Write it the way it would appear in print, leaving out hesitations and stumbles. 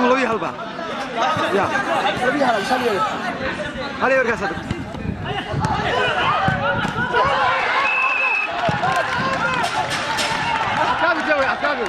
Kamu lebih halba. Ya. Lebih halal bisa lihat. Hali warga satu. Akabi jauh, akabi.